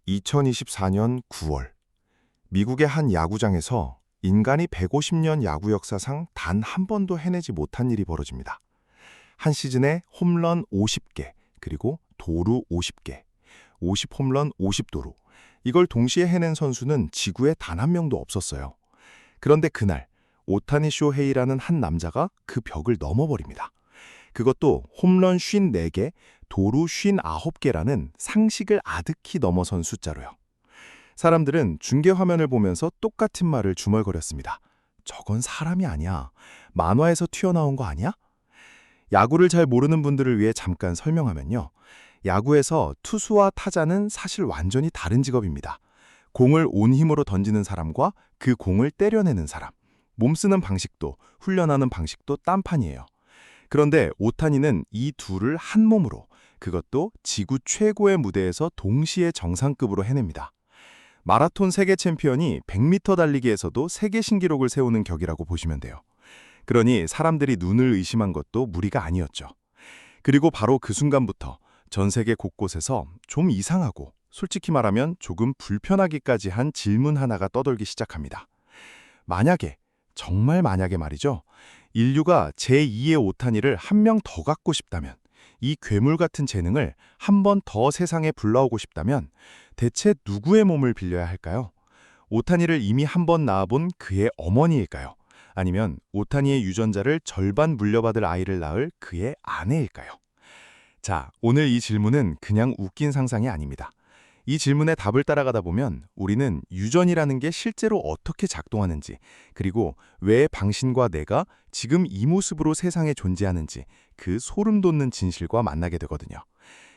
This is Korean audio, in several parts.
2024년 9월, 미국의 한 야구장에서 인간이 150년 야구 역사상 단 한 번도 해내지 못한 일이 벌어집니다. 한 시즌에 홈런 50개, 그리고 도루 50개, 50홈런 50도루. 이걸 동시에 해낸 선수는 지구에 단 한 명도 없었어요. 그런데 그날, 오타니 쇼헤이라는 한 남자가 그 벽을 넘어버립니다. 그것도 홈런 54개, 도루 59개라는 상식을 아득히 넘어선 숫자로요. 사람들은 중계 화면을 보면서 똑같은 말을 중얼거렸습니다. 저건 사람이 아니야. 만화에서 튀어나온 거 아니야? 야구를 잘 모르는 분들을 위해 잠깐 설명하면요. 야구에서 투수와 타자는 사실 완전히 다른 직업입니다. 공을 온 힘으로 던지는 사람과 그 공을 때려내는 사람. 몸 쓰는 방식도, 훈련하는 방식도 딴판이에요. 그런데 오타니는 이 둘을 한 몸으로, 그것도 지구 최고의 무대에서 동시에 정상급으로 해냅니다. 마라톤 세계 챔피언이 100m 달리기에서도 세계 신기록을 세우는 격이라고 보시면 돼요. 그러니 사람들이 눈을 의심한 것도 무리가 아니었죠. 그리고 바로 그 순간부터 전 세계 곳곳에서 좀 이상하고 솔직히 말하면 조금 불편하기까지 한 질문 하나가 떠돌기 시작합니다. 만약에, 정말 만약에 말이죠. 인류가 제2의 오타니를 한 명 더 갖고 싶다면, 이 괴물 같은 재능을 한 번 더 세상에 불러오고 싶다면 대체 누구의 몸을 빌려야 할까요? 오타니를 이미 한 번 낳아본 그의 어머니일까요? 아니면 오타니의 유전자를 절반 물려받을 아이를 낳을 그의 아내일까요? 자, 오늘 이 질문은 그냥 웃긴 상상이 아닙니다. 이 질문에 답을 따라가다 보면 우리는 유전이라는 게 실제로 어떻게 작동하는지, 그리고 왜 당신과 내가 지금 이 모습으로 세상에 존재하는지 그 소름 돋는 진실과 만나게 되거든요.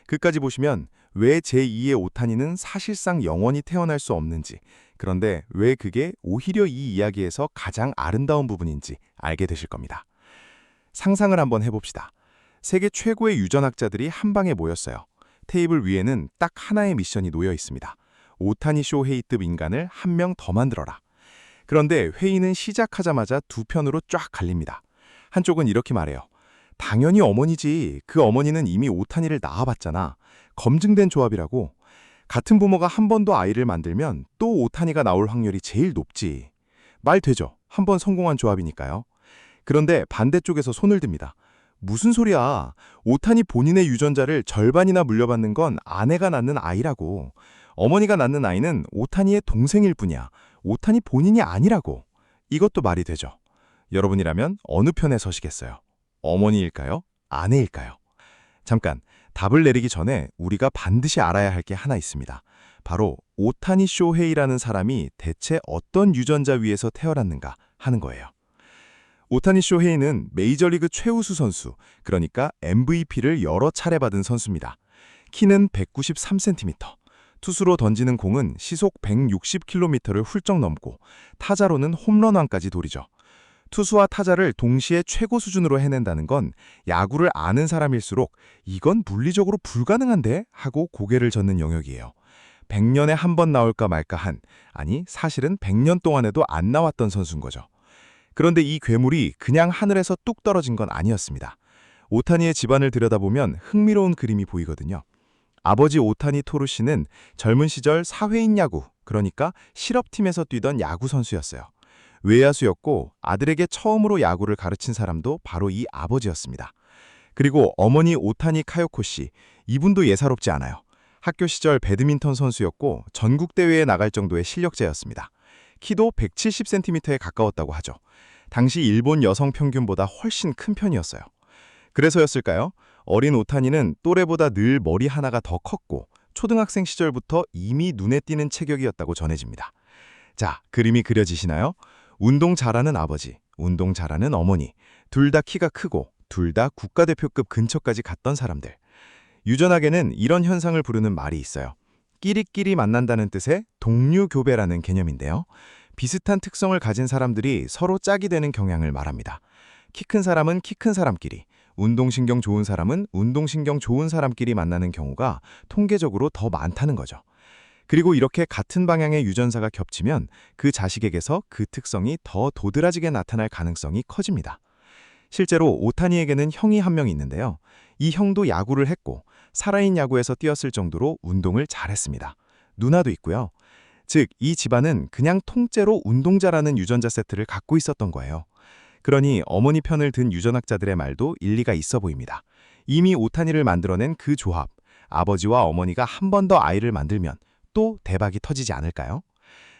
끝까지 보시면 왜 제2의 오타니는 사실상 영원히 태어날 수 없는지, 그런데 왜 그게 오히려 이 이야기에서 가장 아름다운 부분인지 알게 되실 겁니다. 상상을 한번 해봅시다. 세계 최고의 유전학자들이 한 방에 모였어요. 테이블 위에는 딱 하나의 미션이 놓여 있습니다. 오타니 쇼헤이급 인간을 한 명 더 만들어라. 그런데 회의는 시작하자마자 두 편으로 쫙 갈립니다. 한쪽은 이렇게 말해요. 당연히 어머니지. 그 어머니는 이미 오타니를 낳아봤잖아. 검증된 조합이라고. 같은 부모가 한 번 더 아이를 만들면 또 오타니가 나올 확률이 제일 높지. 말 되죠. 한 번 성공한 조합이니까요. 그런데 반대쪽에서 손을 듭니다. 무슨 소리야. 오타니 본인의 유전자를 절반이나 물려받는 건 아내가 낳는 아이라고. 어머니가 낳는 아이는 오타니의 동생일 뿐이야. 오타니 본인이 아니라고. 이것도 말이 되죠. 여러분이라면 어느 편에 서시겠어요? 어머니일까요? 아내일까요? 잠깐, 답을 내리기 전에 우리가 반드시 알아야 할 게 하나 있습니다. 바로 오타니 쇼헤이라는 사람이 대체 어떤 유전자 위에서 태어났는가 하는 거예요. 오타니 쇼헤이는 메이저리그 최우수 선수, 그러니까 MVP를 여러 차례 받은 선수입니다. 키는 193cm, 투수로 던지는 공은 시속 160km를 훌쩍 넘고 타자로는 홈런왕까지 돌이죠. 투수와 타자를 동시에 최고 수준으로 해낸다는 건 야구를 아는 사람일수록 이건 물리적으로 불가능한데? 하고 고개를 젓는 영역이에요. 100년에 한 번 나올까 말까 아니 사실은 100년 동안에도 안 나왔던 선수인 거죠. 그런데 이 괴물이 그냥 하늘에서 뚝 떨어진 건 아니었습니다. 오타니의 집안을 들여다보면 흥미로운 그림이 보이거든요. 아버지 오타니 토루 씨는 젊은 시절 사회인 야구, 그러니까 실업팀에서 뛰던 야구 선수였어요. 외야수였고 아들에게 처음으로 야구를 가르친 사람도 바로 이 아버지였습니다. 그리고 어머니 오타니 카요코 씨, 이분도 예사롭지 않아요. 학교 시절 배드민턴 선수였고 전국대회에 나갈 정도의 실력자였습니다. 키도 170cm에 가까웠다고 하죠. 당시 일본 여성 평균보다 훨씬 큰 편이었어요. 그래서였을까요? 어린 오타니는 또래보다 늘 머리 하나가 더 컸고 초등학생 시절부터 이미 눈에 띄는 체격이었다고 전해집니다. 자, 그림이 그려지시나요? 운동 잘하는 아버지, 운동 잘하는 어머니, 둘 다 키가 크고 둘 다 국가대표급 근처까지 갔던 사람들. 유전학에는 이런 현상을 부르는 말이 있어요. 끼리끼리 만난다는 뜻의 동류교배라는 개념인데요. 비슷한 특성을 가진 사람들이 서로 짝이 되는 경향을 말합니다. 키 큰 사람은 키 큰 사람끼리, 운동신경 좋은 사람은 운동신경 좋은 사람끼리 만나는 경우가 통계적으로 더 많다는 거죠. 그리고 이렇게 같은 방향의 유전자가 겹치면 그 자식에게서 그 특성이 더 도드라지게 나타날 가능성이 커집니다. 실제로 오타니에게는 형이 한 명 있는데요. 이 형도 야구를 했고 살아인 야구에서 뛰었을 정도로 운동을 잘했습니다. 누나도 있고요. 즉, 이 집안은 그냥 통째로 운동자라는 유전자 세트를 갖고 있었던 거예요. 그러니 어머니 편을 든 유전학자들의 말도 일리가 있어 보입니다. 이미 오타니를 만들어낸 그 조합, 아버지와 어머니가 한 번 더 아이를 만들면 또 대박이 터지지 않을까요?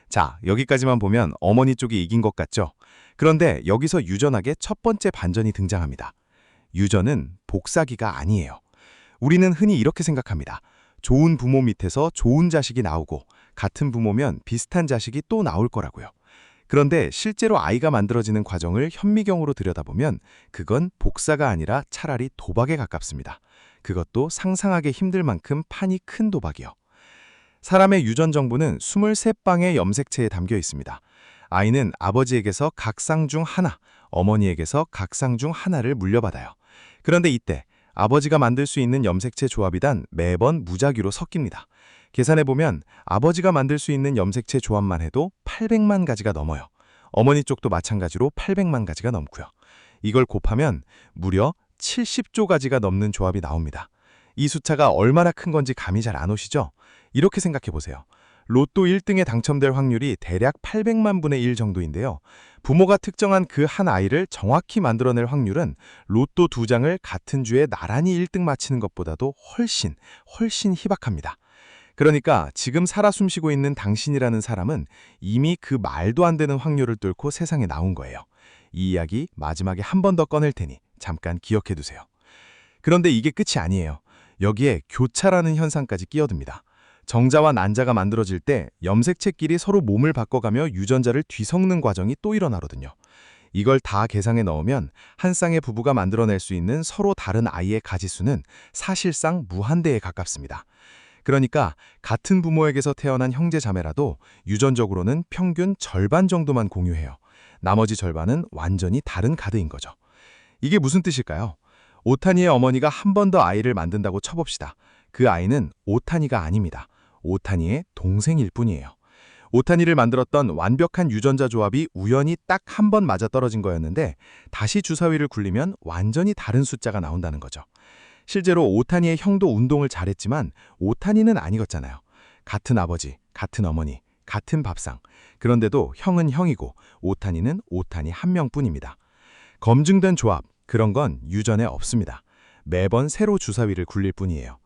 자, 여기까지만 보면 어머니 쪽이 이긴 것 같죠? 그런데 여기서 유전학의 첫 번째 반전이 등장합니다. 유전은 복사기가 아니에요. 우리는 흔히 이렇게 생각합니다. 좋은 부모 밑에서 좋은 자식이 나오고 같은 부모면 비슷한 자식이 또 나올 거라고요. 그런데 실제로 아이가 만들어지는 과정을 현미경으로 들여다보면 그건 복사가 아니라 차라리 도박에 가깝습니다. 그것도 상상하기 힘들 만큼 판이 큰 도박이요. 사람의 유전 정보는 23방의 염색체에 담겨 있습니다. 아이는 아버지에게서 각 쌍 중 하나, 어머니에게서 각 쌍 중 하나를 물려받아요. 그런데 이때 아버지가 만들 수 있는 염색체 조합이단 매번 무작위로 섞입니다. 계산해보면 아버지가 만들 수 있는 염색체 조합만 해도 800만 가지가 넘어요. 어머니 쪽도 마찬가지로 800만 가지가 넘고요. 이걸 곱하면 무려 70조 가지가 넘는 조합이 나옵니다. 이 숫자가 얼마나 큰 건지 감이 잘 안 오시죠? 이렇게 생각해보세요. 로또 1등에 당첨될 확률이 대략 800만 분의 1 정도인데요. 부모가 특정한 그 한 아이를 정확히 만들어낼 확률은 로또 2장을 같은 주에 나란히 1등 맞히는 것보다도 훨씬 희박합니다. 그러니까 지금 살아 숨쉬고 있는 당신이라는 사람은 이미 그 말도 안 되는 확률을 뚫고 세상에 나온 거예요. 이 이야기 마지막에 한 번 더 꺼낼 테니 잠깐 기억해 두세요. 그런데 이게 끝이 아니에요. 여기에 교차라는 현상까지 끼어듭니다. 정자와 난자가 만들어질 때 염색체끼리 서로 몸을 바꿔가며 유전자를 뒤섞는 과정이 또 일어나거든요. 이걸 다 계산에 넣으면 한 쌍의 부부가 만들어낼 수 있는 서로 다른 아이의 가지수는 사실상 무한대에 가깝습니다. 그러니까 같은 부모에게서 태어난 형제자매라도 유전적으로는 평균 절반 정도만 공유해요. 나머지 절반은 완전히 다른 가드인 거죠. 이게 무슨 뜻일까요? 오타니의 어머니가 한 번 더 아이를 만든다고 쳐봅시다. 그 아이는 오타니가 아닙니다. 오타니의 동생일 뿐이에요. 오타니를 만들었던 완벽한 유전자 조합이 우연히 딱 한 번 맞아떨어진 거였는데 다시 주사위를 굴리면 완전히 다른 숫자가 나온다는 거죠. 실제로 오타니의 형도 운동을 잘했지만 오타니는 아니었잖아요. 같은 아버지, 같은 어머니, 같은 밥상. 그런데도 형은 형이고 오타니는 오타니 한 명뿐입니다. 검증된 조합, 그런 건 유전에 없습니다. 매번 새로 주사위를 굴릴 뿐이에요.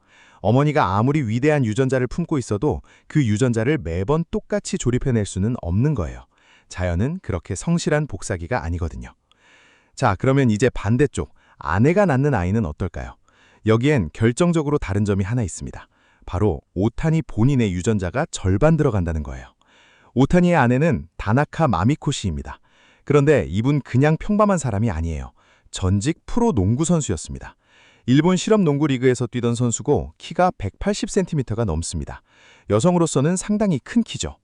어머니가 아무리 위대한 유전자를 품고 있어도 그 유전자를 매번 똑같이 조립해낼 수는 없는 거예요. 자연은 그렇게 성실한 복사기가 아니거든요. 자, 그러면 이제 반대쪽, 아내가 낳는 아이는 어떨까요? 여기엔 결정적으로 다른 점이 하나 있습니다. 바로 오타니 본인의 유전자가 절반 들어간다는 거예요. 오타니의 아내는 다나카 마미코 씨입니다. 그런데 이분 그냥 평범한 사람이 아니에요. 전직 프로 농구 선수였습니다. 일본 실업 농구 리그에서 뛰던 선수고 키가 180cm가 넘습니다. 여성으로서는 상당히 큰 키죠.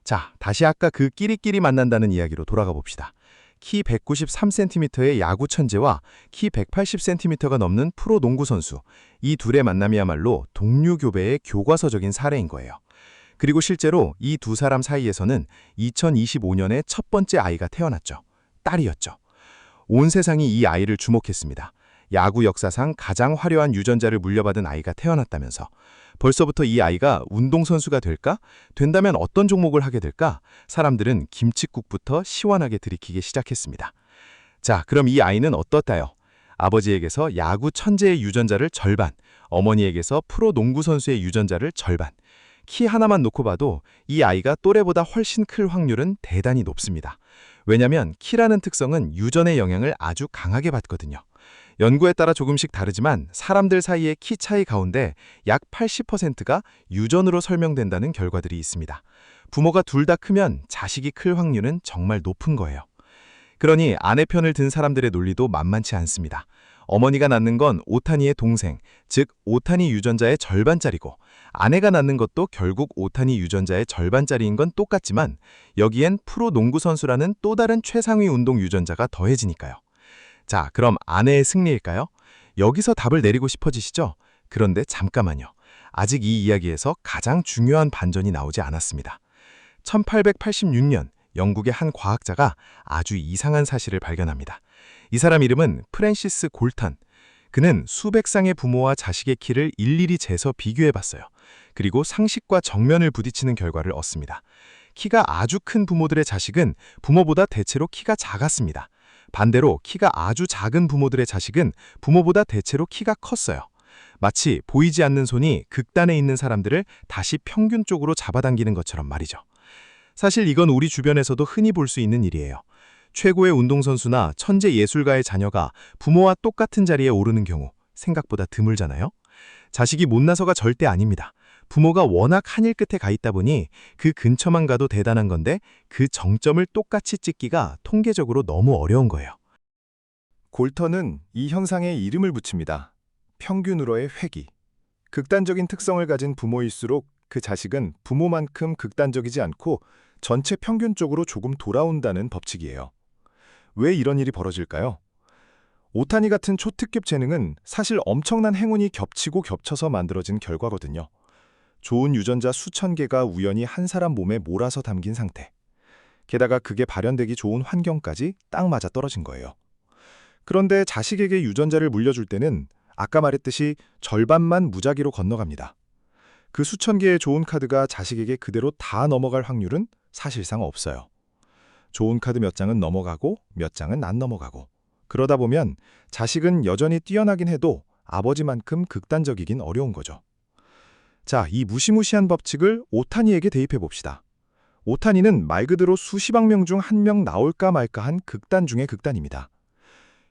자, 다시 아까 그 끼리끼리 만난다는 이야기로 돌아가 봅시다. 키 193cm의 야구 천재와 키 180cm가 넘는 프로 농구 선수. 이 둘의 만남이야말로 동류교배의 교과서적인 사례인 거예요. 그리고 실제로 이 두 사람 사이에서는 2025년에 첫 번째 아이가 태어났죠. 딸이었죠. 온 세상이 이 아이를 주목했습니다. 야구 역사상 가장 화려한 유전자를 물려받은 아이가 태어났다면서. 벌써부터 이 아이가 운동선수가 될까? 된다면 어떤 종목을 하게 될까? 사람들은 김칫국부터 시원하게 들이키기 시작했습니다. 자, 그럼 이 아이는 어떻다요? 아버지에게서 야구 천재의 유전자를 절반, 어머니에게서 프로 농구 선수의 유전자를 절반. 키 하나만 놓고 봐도 이 아이가 또래보다 훨씬 클 확률은 대단히 높습니다. 왜냐면 키라는 특성은 유전의 영향을 아주 강하게 받거든요. 연구에 따라 조금씩 다르지만 사람들 사이의 키 차이 가운데 약 80%가 유전으로 설명된다는 결과들이 있습니다. 부모가 둘 다 크면 자식이 클 확률은 정말 높은 거예요. 그러니 아내 편을 든 사람들의 논리도 만만치 않습니다. 어머니가 낳는 건 오타니의 동생, 즉 오타니 유전자의 절반짜리고 아내가 낳는 것도 결국 오타니 유전자의 절반짜리인 건 똑같지만 여기엔 프로 농구 선수라는 또 다른 최상위 운동 유전자가 더해지니까요. 자, 그럼 아내의 승리일까요? 여기서 답을 내리고 싶어지시죠? 그런데 잠깐만요. 아직 이 이야기에서 가장 중요한 반전이 나오지 않았습니다. 1886년 영국의 한 과학자가 아주 이상한 사실을 발견합니다. 이 사람 이름은 프랜시스 골턴. 그는 수백 쌍의 부모와 자식의 키를 일일이 재서 비교해봤어요. 그리고 상식과 정면을 부딪히는 결과를 얻습니다. 키가 아주 큰 부모들의 자식은 부모보다 대체로 키가 작았습니다. 반대로 키가 아주 작은 부모들의 자식은 부모보다 대체로 키가 컸어요. 마치 보이지 않는 손이 극단에 있는 사람들을 다시 평균 쪽으로 잡아당기는 것처럼 말이죠. 사실 이건 우리 주변에서도 흔히 볼 수 있는 일이에요. 최고의 운동선수나 천재 예술가의 자녀가 부모와 똑같은 자리에 오르는 경우 생각보다 드물잖아요. 자식이 못나서가 절대 아닙니다. 부모가 워낙 하늘 끝에 가 있다 보니 그 근처만 가도 대단한 건데 그 정점을 똑같이 찍기가 통계적으로 너무 어려운 거예요. 골턴은 이 현상에 이름을 붙입니다. 평균으로의 회귀. 극단적인 특성을 가진 부모일수록 그 자식은 부모만큼 극단적이지 않고 전체 평균 쪽으로 조금 돌아온다는 법칙이에요. 왜 이런 일이 벌어질까요? 오타니 같은 초특급 재능은 사실 엄청난 행운이 겹치고 겹쳐서 만들어진 결과거든요. 좋은 유전자 수천 개가 우연히 한 사람 몸에 몰아서 담긴 상태. 게다가 그게 발현되기 좋은 환경까지 딱 맞아 떨어진 거예요. 그런데 자식에게 유전자를 물려줄 때는 아까 말했듯이 절반만 무작위로 건너갑니다. 그 수천 개의 좋은 카드가 자식에게 그대로 다 넘어갈 확률은 사실상 없어요. 좋은 카드 몇 장은 넘어가고 몇 장은 안 넘어가고. 그러다 보면 자식은 여전히 뛰어나긴 해도 아버지만큼 극단적이긴 어려운 거죠. 자, 이 무시무시한 법칙을 오타니에게 대입해 봅시다. 오타니는 말 그대로 수십억 명 중 한 명 나올까 말까한 극단 중의 극단입니다.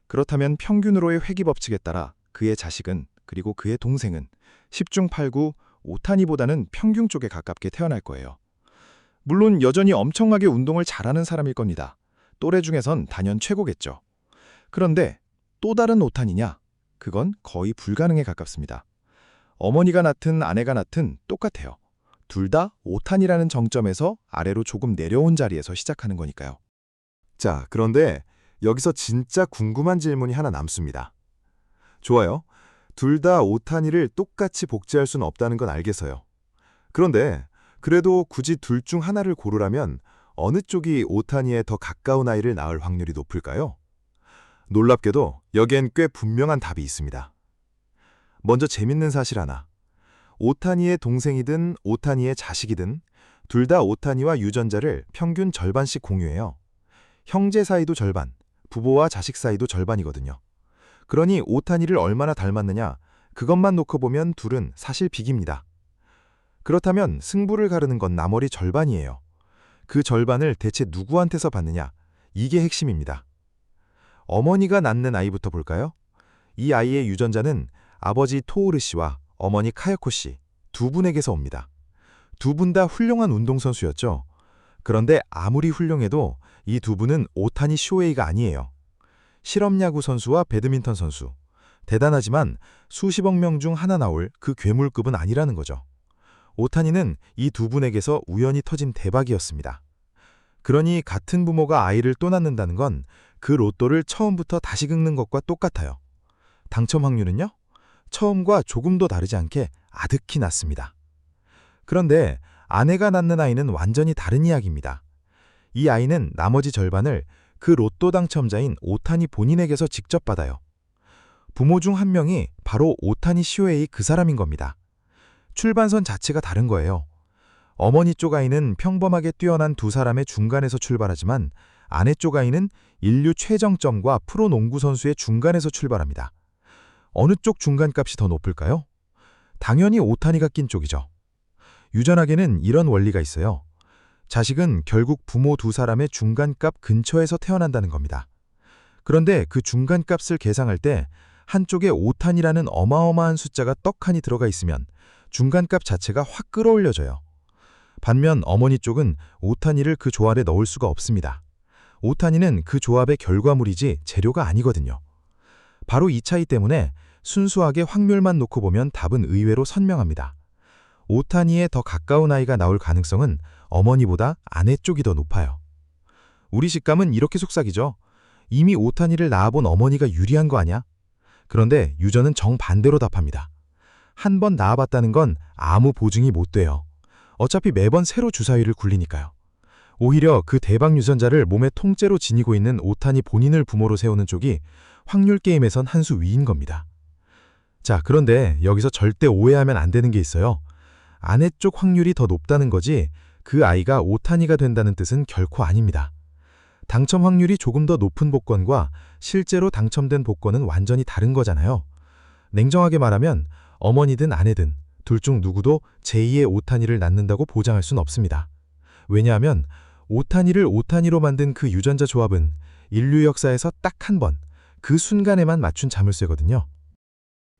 그렇다면 평균으로의 회귀 법칙에 따라 그의 자식은 그리고 그의 동생은 10중 8구 오타니보다는 평균 쪽에 가깝게 태어날 거예요. 물론 여전히 엄청나게 운동을 잘하는 사람일 겁니다. 또래 중에선 단연 최고겠죠. 그런데 또 다른 오타니냐? 그건 거의 불가능에 가깝습니다. 어머니가 낳든 아내가 낳든 똑같아요. 둘 다 오탄이라는 정점에서 아래로 조금 내려온 자리에서 시작하는 거니까요. 자, 그런데 여기서 진짜 궁금한 질문이 하나 남습니다. 좋아요. 둘 다 오타니를 똑같이 복제할 수는 없다는 건 알겠어요. 그런데 그래도 굳이 둘 중 하나를 고르라면 어느 쪽이 오타니에 더 가까운 아이를 낳을 확률이 높을까요? 놀랍게도 여기엔 꽤 분명한 답이 있습니다. 먼저 재밌는 사실 하나. 오타니의 동생이든 오타니의 자식이든 둘 다 오타니와 유전자를 평균 절반씩 공유해요. 형제 사이도 절반, 부부와 자식 사이도 절반이거든요. 그러니 오타니를 얼마나 닮았느냐, 그것만 놓고 보면 둘은 사실 비깁니다. 그렇다면 승부를 가르는 건 나머지 절반이에요. 그 절반을 대체 누구한테서 받느냐, 이게 핵심입니다. 어머니가 낳는 아이부터 볼까요? 이 아이의 유전자는 아버지 토오르 씨와 어머니 카야코 씨 두 분에게서 옵니다. 두 분 다 훌륭한 운동선수였죠. 그런데 아무리 훌륭해도 이 두 분은 오타니 쇼헤이가 아니에요. 실업야구 선수와 배드민턴 선수. 대단하지만 수십억 명 중 하나 나올 그 괴물급은 아니라는 거죠. 오타니는 이 두 분에게서 우연히 터진 대박이었습니다. 그러니 같은 부모가 아이를 또 낳는다는 건 그 로또를 처음부터 다시 긁는 것과 똑같아요. 당첨 확률은요? 처음과 조금도 다르지 않게 아득히 낮습니다. 그런데 아내가 낳는 아이는 완전히 다른 이야기입니다. 이 아이는 나머지 절반을 그 로또 당첨자인 오타니 본인에게서 직접 받아요. 부모 중 한 명이 바로 오타니 쇼헤이 그 사람인 겁니다. 출발선 자체가 다른 거예요. 어머니 쪽 아이는 평범하게 뛰어난 두 사람의 중간에서 출발하지만 아내 쪽 아이는 인류 최정점과 프로 농구 선수의 중간에서 출발합니다. 어느 쪽 중간값이 더 높을까요? 당연히 오타니가 낀 쪽이죠. 유전학에는 이런 원리가 있어요. 자식은 결국 부모 두 사람의 중간값 근처에서 태어난다는 겁니다. 그런데 그 중간값을 계산할 때 한쪽에 오탄이라는 어마어마한 숫자가 떡하니 들어가 있으면 중간값 자체가 확 끌어올려져요. 반면 어머니 쪽은 오탄이를 그 조합에 넣을 수가 없습니다. 오탄이는 그 조합의 결과물이지 재료가 아니거든요. 바로 이 차이 때문에 순수하게 확률만 놓고 보면 답은 의외로 선명합니다. 오타니에 더 가까운 아이가 나올 가능성은 어머니보다 아내 쪽이 더 높아요. 우리 식감은 이렇게 속삭이죠. 이미 오타니를 낳아본 어머니가 유리한 거 아냐? 그런데 유전은 정반대로 답합니다. 한 번 낳아봤다는 건 아무 보증이 못 돼요. 어차피 매번 새로 주사위를 굴리니까요. 오히려 그 대박 유전자를 몸에 통째로 지니고 있는 오타니 본인을 부모로 세우는 쪽이 확률 게임에선 한 수 위인 겁니다. 자, 그런데 여기서 절대 오해하면 안 되는 게 있어요. 아내 쪽 확률이 더 높다는 거지 그 아이가 오타니가 된다는 뜻은 결코 아닙니다. 당첨 확률이 조금 더 높은 복권과 실제로 당첨된 복권은 완전히 다른 거잖아요. 냉정하게 말하면 어머니든 아내든 둘 중 누구도 제2의 오타니를 낳는다고 보장할 순 없습니다. 왜냐하면 오타니를 오타니로 만든 그 유전자 조합은 인류 역사에서 딱 한 번, 그 순간에만 맞춘 자물쇠거든요.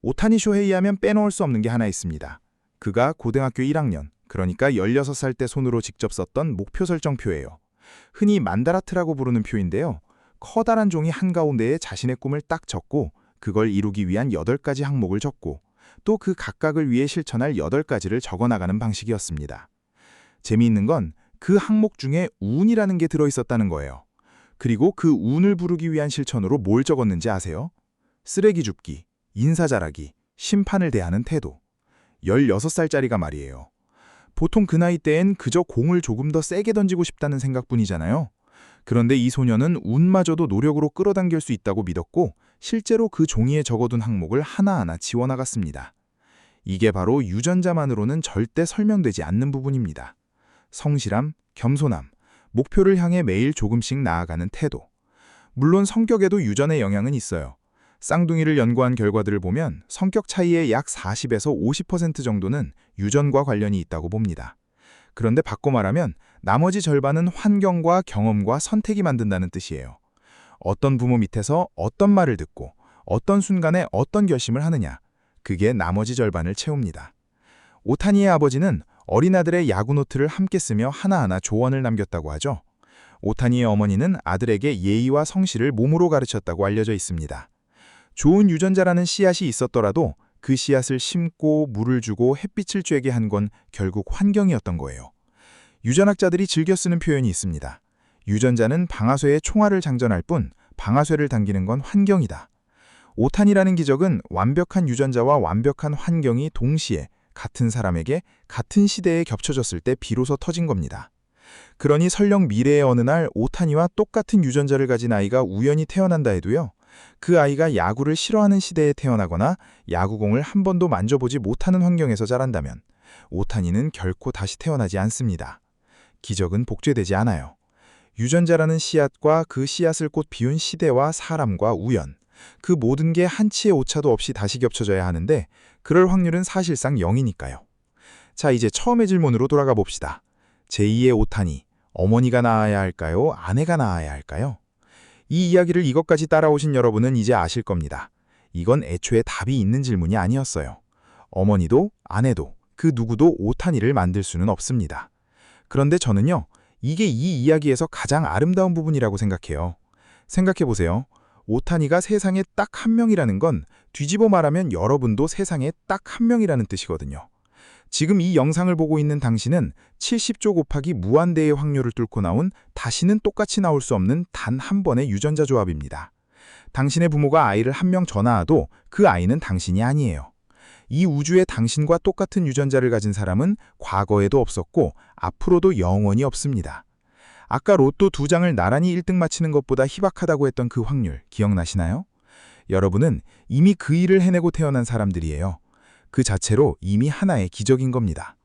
오타니 쇼헤이 하면 빼놓을 수 없는 게 하나 있습니다. 그가 고등학교 1학년, 그러니까 16살 때 손으로 직접 썼던 목표 설정표예요. 흔히 만다라트라고 부르는 표인데요. 커다란 종이 한가운데에 자신의 꿈을 딱 적고 그걸 이루기 위한 8가지 항목을 적고 또 그 각각을 위해 실천할 8가지를 적어나가는 방식이었습니다. 재미있는 건 그 항목 중에 운이라는 게 들어있었다는 거예요. 그리고 그 운을 부르기 위한 실천으로 뭘 적었는지 아세요? 쓰레기 줍기, 인사 잘하기, 심판을 대하는 태도. 16살짜리가 말이에요. 보통 그 나이 때엔 그저 공을 조금 더 세게 던지고 싶다는 생각뿐이잖아요. 그런데 이 소녀는 운마저도 노력으로 끌어당길 수 있다고 믿었고 실제로 그 종이에 적어둔 항목을 하나하나 지워나갔습니다. 이게 바로 유전자만으로는 절대 설명되지 않는 부분입니다. 성실함, 겸손함, 목표를 향해 매일 조금씩 나아가는 태도. 물론 성격에도 유전의 영향은 있어요. 쌍둥이를 연구한 결과들을 보면 성격 차이의 약 40에서 50% 정도는 유전과 관련이 있다고 봅니다. 그런데 바꿔 말하면 나머지 절반은 환경과 경험과 선택이 만든다는 뜻이에요. 어떤 부모 밑에서 어떤 말을 듣고 어떤 순간에 어떤 결심을 하느냐, 그게 나머지 절반을 채웁니다. 오타니의 아버지는 어린 아들의 야구 노트를 함께 쓰며 하나하나 조언을 남겼다고 하죠. 오타니의 어머니는 아들에게 예의와 성실을 몸으로 가르쳤다고 알려져 있습니다. 좋은 유전자라는 씨앗이 있었더라도 그 씨앗을 심고 물을 주고 햇빛을 쬐게 한 건 결국 환경이었던 거예요. 유전학자들이 즐겨 쓰는 표현이 있습니다. 유전자는 방아쇠에 총알을 장전할 뿐 방아쇠를 당기는 건 환경이다. 오타니라는 기적은 완벽한 유전자와 완벽한 환경이 동시에 같은 사람에게 같은 시대에 겹쳐졌을 때 비로소 터진 겁니다. 그러니 설령 미래의 어느 날 오타니와 똑같은 유전자를 가진 아이가 우연히 태어난다 해도요. 그 아이가 야구를 싫어하는 시대에 태어나거나 야구공을 한 번도 만져보지 못하는 환경에서 자란다면 오타니는 결코 다시 태어나지 않습니다. 기적은 복제되지 않아요. 유전자라는 씨앗과 그 씨앗을 꽃 피운 시대와 사람과 우연, 그 모든 게 한치의 오차도 없이 다시 겹쳐져야 하는데 그럴 확률은 사실상 0이니까요. 자, 이제 처음의 질문으로 돌아가 봅시다. 제2의 오타니, 어머니가 낳아야 할까요? 아내가 낳아야 할까요? 이 이야기를 이것까지 따라오신 여러분은 이제 아실 겁니다. 이건 애초에 답이 있는 질문이 아니었어요. 어머니도 아내도 그 누구도 오타니를 만들 수는 없습니다. 그런데 저는요, 이게 이 이야기에서 가장 아름다운 부분이라고 생각해요. 생각해보세요. 오타니가 세상에 딱 한 명이라는 건 뒤집어 말하면 여러분도 세상에 딱 한 명이라는 뜻이거든요. 지금 이 영상을 보고 있는 당신은 70조 곱하기 무한대의 확률을 뚫고 나온 다시는 똑같이 나올 수 없는 단 한 번의 유전자 조합입니다. 당신의 부모가 아이를 한 명 더 낳아도 그 아이는 당신이 아니에요. 이 우주에 당신과 똑같은 유전자를 가진 사람은 과거에도 없었고 앞으로도 영원히 없습니다. 아까 로또 2장을 나란히 1등 맞히는 것보다 희박하다고 했던 그 확률 기억나시나요? 여러분은 이미 그 일을 해내고 태어난 사람들이에요. 그 자체로 이미 하나의 기적인 겁니다.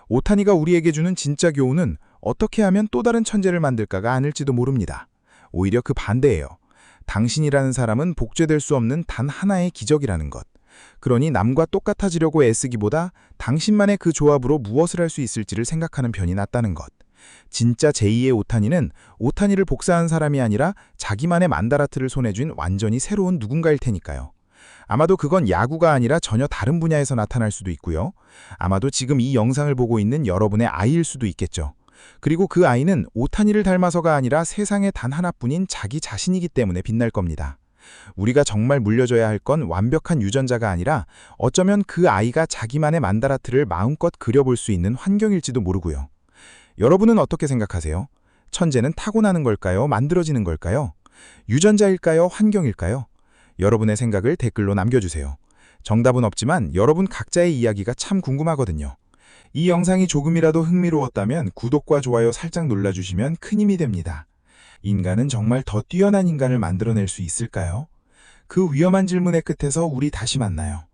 오타니가 우리에게 주는 진짜 교훈은 어떻게 하면 또 다른 천재를 만들까가 아닐지도 모릅니다. 오히려 그 반대예요. 당신이라는 사람은 복제될 수 없는 단 하나의 기적이라는 것. 그러니 남과 똑같아지려고 애쓰기보다 당신만의 그 조합으로 무엇을 할 수 있을지를 생각하는 편이 낫다는 것. 진짜 제2의 오타니는 오타니를 복사한 사람이 아니라 자기만의 만다라트를 손에 쥔 완전히 새로운 누군가일 테니까요. 아마도 그건 야구가 아니라 전혀 다른 분야에서 나타날 수도 있고요. 아마도 지금 이 영상을 보고 있는 여러분의 아이일 수도 있겠죠. 그리고 그 아이는 오타니를 닮아서가 아니라 세상에 단 하나뿐인 자기 자신이기 때문에 빛날 겁니다. 우리가 정말 물려줘야 할 건 완벽한 유전자가 아니라 어쩌면 그 아이가 자기만의 만다라트를 마음껏 그려볼 수 있는 환경일지도 모르고요. 여러분은 어떻게 생각하세요? 천재는 타고나는 걸까요? 만들어지는 걸까요? 유전자일까요? 환경일까요? 여러분의 생각을 댓글로 남겨주세요. 정답은 없지만 여러분 각자의 이야기가 참 궁금하거든요. 이 영상이 조금이라도 흥미로웠다면 구독과 좋아요 살짝 눌러주시면 큰 힘이 됩니다. 인간은 정말 더 뛰어난 인간을 만들어낼 수 있을까요? 그 위험한 질문의 끝에서 우리 다시 만나요.